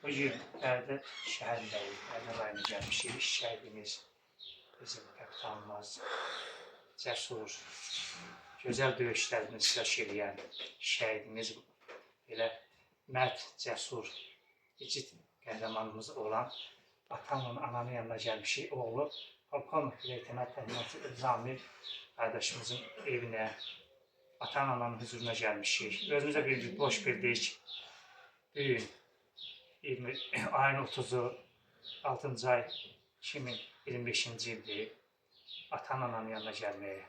Bu gün Bərdə şəhərindəyik, Bərdə rayona gəlmişik. Şəhidimiz bizim kapitanımız, cəsur, gözəl döyüşlərində iştirak edən şəhidimiz, belə mərd, cəsur, igid qəhrəmanımız olan atamla ananın yanına gəlmişik. Oğlu Polkovnik Leytenant Zamir qardaşımızın evinə, ata-ananın huzuruna gəlmişik. Özümüzə bir boş bildik. Bugün ayın 30'u 6. ay 2025-ci ildir. Ata-ananın yanına gəlməyə.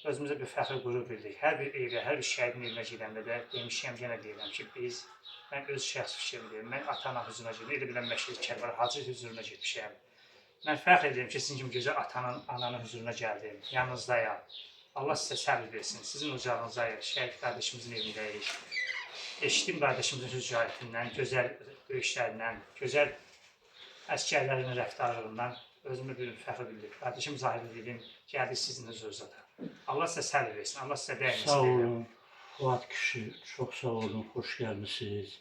Özümüzə bir fəxr qürur bildik. Hər bir evə, hər bir şəhidin evinə gedəndə də demişəm, yenə deyirəm ki, mən öz şəxs fikrim deyim, mən ata-ana huzuruna gedim, elə bilən Məşədi Kərbəlayi Hacı huzuruna getmişəm. Mən fəxr edirəm ki, sizin kimi gözəl atanın, ananın huzuruna gəldim, yanınızdayam. Allah sizə səbir versin, sizin ocağınızdayıq, şəhid qardaşımızın evindəyik. Eşitdim qardaşımızın hücrətindən, gözəl döyüşlərindən, gözəl əsgərlərinin rəftarlarından özümü bir fəxr bildim. Qardaşım Zahir dedim, gəldik sizin huzurunuza da. Allah sizə səbir versin, Allah sizə dəyməsin. Sağ olun, Fuat kişi, çok sağ olun, hoş gelmişsiniz.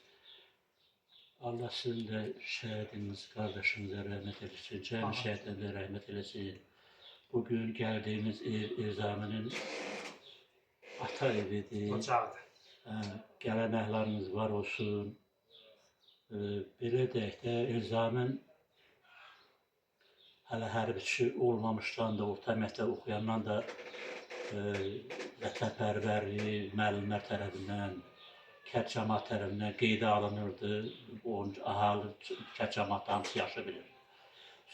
Allah sizin de şəhidiniz, qardaşınıza rəhmət eləsin, cəmi şəhidlərə rəhmət eləsin. Bugün geldiğimiz ev Erzami'nin ata evidir. Ocağıdır. Gələn əhlarınız var olsun. Belə deyək də, Erzamin hələ hərbiçi olmamışdan da, orta məktəb oxuyandan da vətənpərvərlik müəllimlər tərəfindən, kənd cəmaət tərəfindən qeydə alınırdı. Ahali kənd cəmaət hamısı yaşı bilir.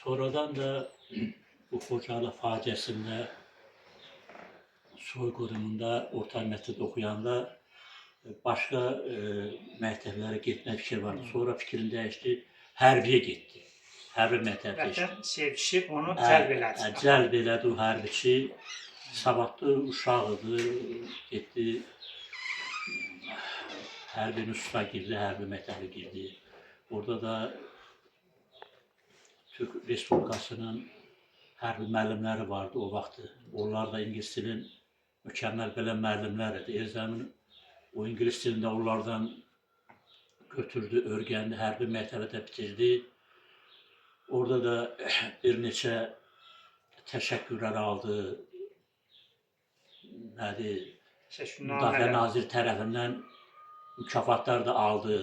Sonradan da bu Xocalı faciəsində, soyqırımında, orta məktəb oxuyanda başqa məktəblərə getmək fikir vardı. Sonra fikrini dəyişdi, hərbiyə getdi. Hərbi məktəbdə işlədi. Vətən sevgisi onu cəlb elədi. Cəlb elədi o hərbiçi. Savadlı uşaq idi, getdi. Hərbi üstuna girdi, hərbi məktəbə girdi. Orada da Türk Respublikasının hərbi müəllimləri vardı o vaxtı. Onlar da ingilis dilin mükəmməl bilən müəllimlər idi. Erzamin o ingilis dilində onlardan götürdü, örgəndi, hərbi məktəbdə bitirdi. Orada da bir neçə təşəkkürlər aldı. Müdafiə Naziri tərəfindən mükafatlar da aldı.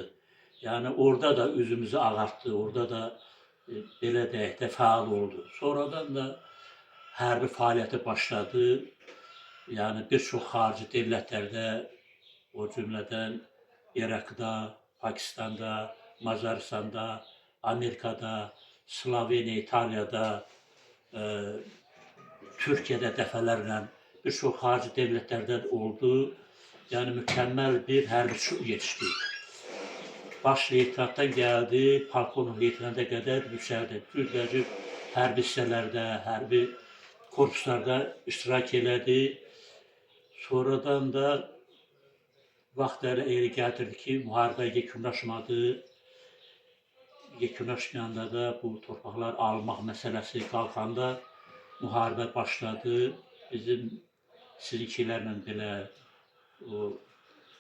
Yəni orada da üzümüzü ağartdı, orada da belə deyək də fəal oldu. Sonradan da hərbi fəaliyyəti başladı. Yəni bir çox xarici dövlətlərdə, o cümlədən İraqda, Pakistanda, Macaristanda, Amerikada, Sloveniya, İtaliyada, Türkiyədə dəfələrlə bir çox xarici dövlətlərdən oldu. Yəni mükəmməl bir hərbiçi yetişdi. Baş leytenantdan gəldi, polkovnik leytenanta qədər yüksəldi. Cürbəcür hərbi hissələrdə, hərbi korpuslarda iştirak elədi. Sonradan da vaxtları elə gəldirdi ki, müharibə yekunlaşmadı. Yekunlaşmayanda da bu torpaqlar almaq məsələsi qalxanda müharibə başladı. Bizim sizinkilərlə belə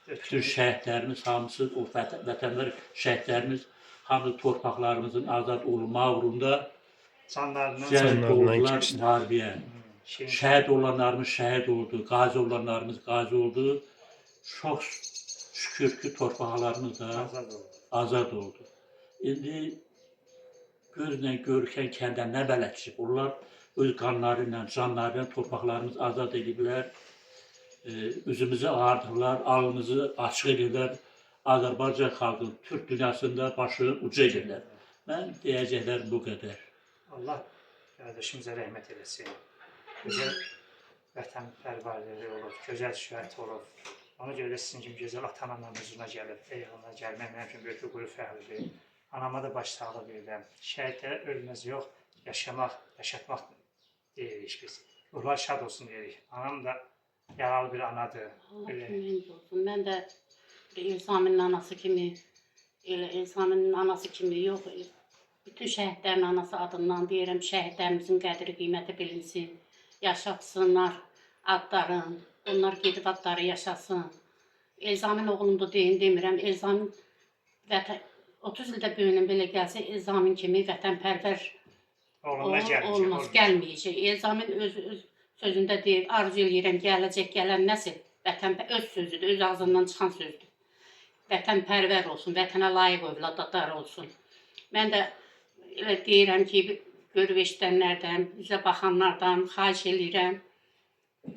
bütün şəhidlərimiz hamısı, o vətəndaş şəhidlərimiz hamısı torpaqlarımızın azad olunma uğrunda cəlb oldular müharibəyə. Şəhid olanlarımız şəhid oldu, qazi olanlarımız qazi oldu. Çox şükür ki, torpaqlarımız da azad oldu. İndi gözlə görükən kəndə nə bələdçib? Onlar öz qanları ilə, canları ilə torpaqlarımız azad ediblər. Üzümüzü ağardılar, alnımızı açıq edirlər. Azərbaycan xalqı Türk dünyasında başı uca edirlər. Mən deyəcəklər bu qədər. Allah qardaşımıza rəhmət eləsin. Gözəl vətənpərvərləri olub, gözəl şəhid olub. Ona görə sizin kimi gözəl ata-ananın huzuruna gəlib, eyvallah gəlmək mənim üçün böyük bir qürur fəxridir. Anama da baş sağlıq verirəm. Şəhidlərə ölməz yox, yaşamaq, yaşatmaq deyirik biz. Ruhlar şad olsun deyirik. Anam da yaralı bir anadır. Mən də Elzaminin anası kimi, Elzaminin anası kimi yox, bütün şəhidlərin anası adından deyirəm, şəhidlərimizin qədri, qiyməti bilinsin, yaşatsınlar adların, onlar gedib adları yaşasın. Elzamin oğlumdur deyin demirəm, Elzamin 30 ildə böyünən belə gəlsə, Elzamin kimi vətənpərvər Oğluna gəlməyəcək. olmaz, gəlməyəcək. Elzamin öz sözündə deyir, arzu eləyirəm, gələn nəsil öz sözüdür, öz ağzından çıxan sözdür. Vətənpərvər olsun, vətənə layiq övladlar olsun. Mən də elə deyirəm ki, görüb eşidənlərdən, bizə baxanlardan xahiş eləyirəm.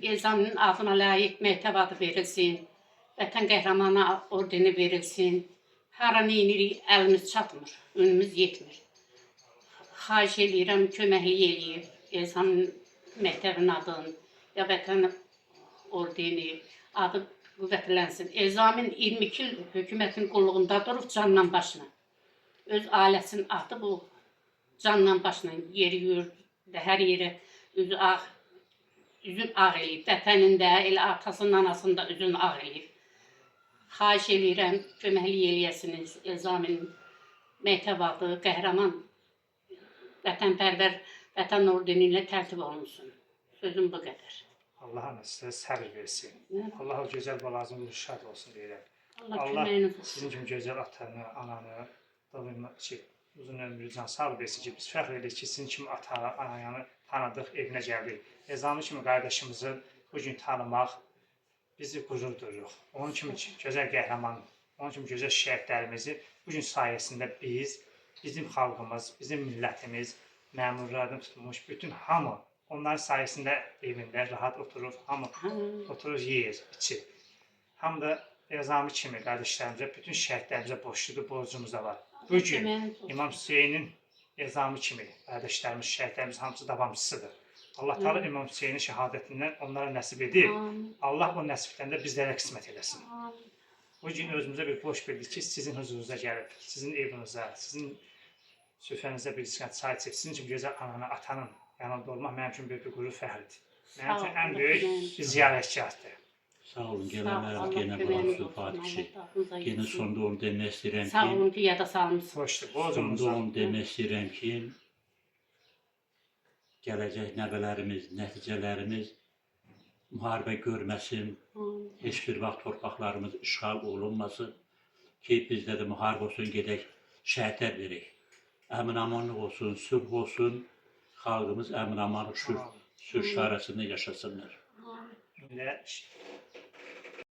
Elzaminin adına layiq məktəb adı verilsin, Vətən Qəhrəmanı ordeni verilsin. Hara neyinirik, əlimiz çatmır, önümüz yetmir. Xahiş eləyirəm, köməklik eləyib, Elzaminin məktəbinin adını, ya Vətən ordeni adı qüvvətlənsin. Elzamin 22 il hökumətin qulluğunda durub canla başla. Öz ailəsinin adı bu, canla başla yeri yürüdü, hər yeri üzün ağ eləyib. Vətənində, elə atasının, anasının da üzün ağ eləyib. Xahiş eləyirəm, köməklik eləyəsiniz. Elzaminin məktəb adı, qəhrəman, vətənpərvər, vətən ordeni ilə tərtib olunsun. Sözüm bu qədər. Allah sizə səbir versin. Allah o gözəl balazın şad olsun deyirəm. Allah Allah köməyiniz olsun. sizin kimi gözəl atanı, ananı, uzun ömrü can sağ versin ki, biz fəxr edirik ki, sizin kimi ata, ananı tanıdıq, evinə gəldik. Elzami kimi qardaşımızı bugün tanımaq bizi qürur duyuruq. Onun kimi gözəl qəhrəman, onun kimi gözəl şəhidlərimizi bugün sayəsində biz, bizim xalqımız, bizim millətimiz, məmurlardan tutulmuş bütün hamı onların sayəsində evində rahat oturur, hamı oturur, yeyir, içir. Həm də Elzami kimi qardaşlarımıza, bütün şəhidlərimizə borcludur, borcumuz da var. Bugün İmam Hüseynin Elzami kimi qardaşlarımız, şəhidlərimiz hamısı davamçısıdır. Allah Teala İmam Hüseynin şəhadətindən onlara nəsib edib, Allah o nəsibdən də bizlərə qismət eləsin. Bugün özümüzə bir boş bildik ki, sizin huzurunuza gəlib, sizin evinizə, sizin süfrənizə bir çay içib, sizin kimi gözəl ananı, atanın yanında olmaq mənim üçün böyük bir qürur fəxridir. Mənim üçün ən böyük bir ziyarətgahdır. Sağ olun, gələnlər genə qulaqsın Fatih kişi. Genə sonda onu demək istəyirəm Sağ olun ki, ki, yada salmışsınız. Xoşdur, sonda borcumuz onu var. demək istəyirəm ki, gələcək nəvələrimiz, nəticələrimiz müharibə görməsin, heç bir vaxt torpaqlarımız işğal olunmasın ki, bizdə də müharibə olsun, gedək şəhətlər verək. Əmin-amanlıq olsun, sülh olsun, xalqımız əmin-amanlıq sülh şarasında yaşasınlar. İlə